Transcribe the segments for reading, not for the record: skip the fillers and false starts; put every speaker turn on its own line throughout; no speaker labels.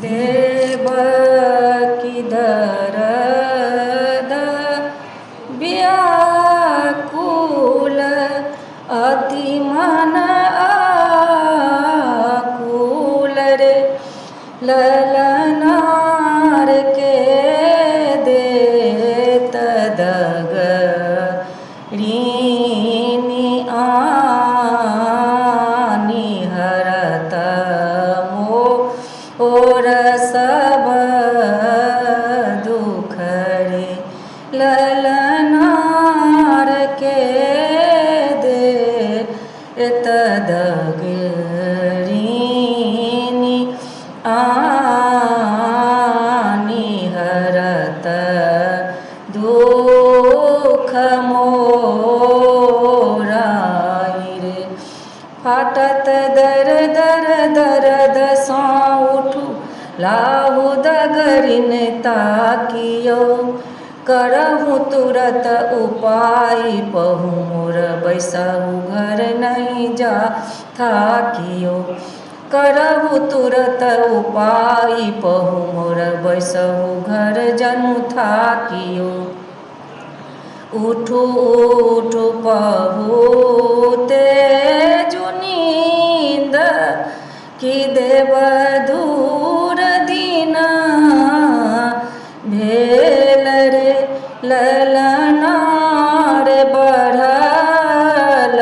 देवकी दरद व्याकुल अति मन आकुल रे ललनार के देत दग ऋणी आनी हरत मोर सब दुख रे ललनार के देत दग ऋणी आनी हरत दुख मोराई रे फाटत दर दर दर्द सौ उठू लाहु दगरिन ताकियो करहु तुरत उपाय पहु मोर बैसहु घर नहीं जा थाकियो करहु तुरत उपाय पहु मोर बैसहु घर जनु थाकियो उठू उठू पहु तेजु नींद कि देव दूर दीना भेल रे ललनार बढ़ल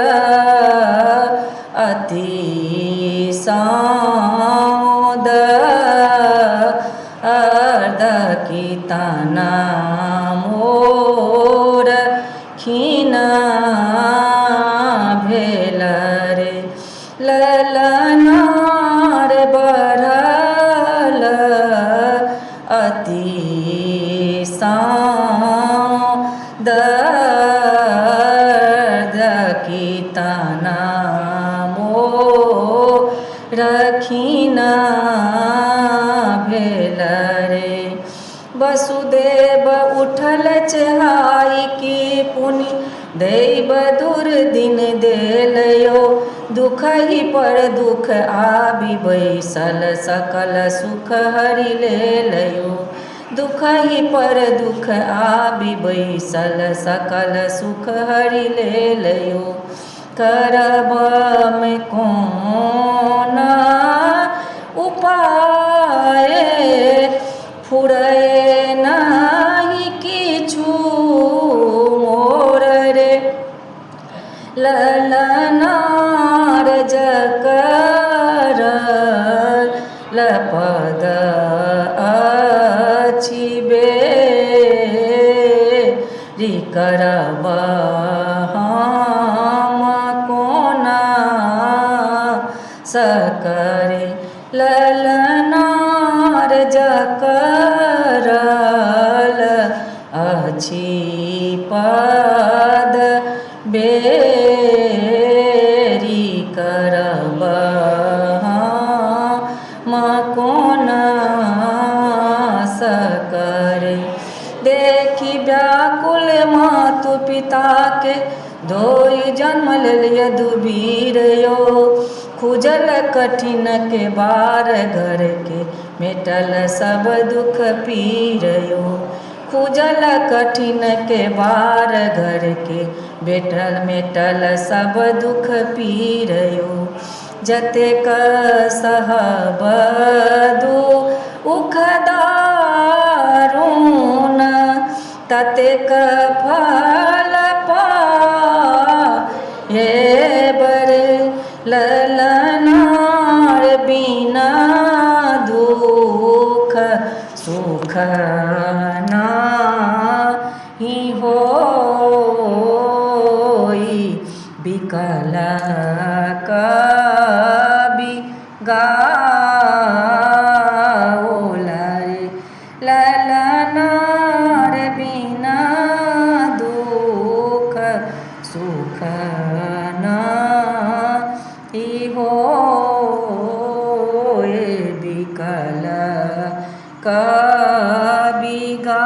अति सौद अर्ध की तना मोर खीना भेल रे ललनार बढ़ल अति सौद अर्ध की तना मोर खीना भेल रे वसुदेव उठल चहाई की पुनि दैव दुर्दिन देलयो दुख ही पर दुख आबि बैसल सकल सुख हरि लेलयो दुख ही पर दुख आबि बैसल सकल सुख हरि लेलयो करब में कौन उपाय फुरै नाही किछु मोर रे ललनार जकर लपद अछि बेरी करब हम कोना सकरे ललनार जकर अछि पद बेरी करब हम कोना सकरे देखी व्याकुल मातु पिता के धोई जन्म लिय दुबीर यो खुजल कठिन के बार घर के मेटल सब दुख पीर यो खुजल कठिन के बार घर के बेटल मेटल सब दुख पीर यो जतेक सहब दुख दारुण ततेक फल पाए बरे ललनार बिना दुख सुख नाही होई बिकल कवि गाओल रे ललनार बिना दुख सुख नाही होई बिकल कवि गा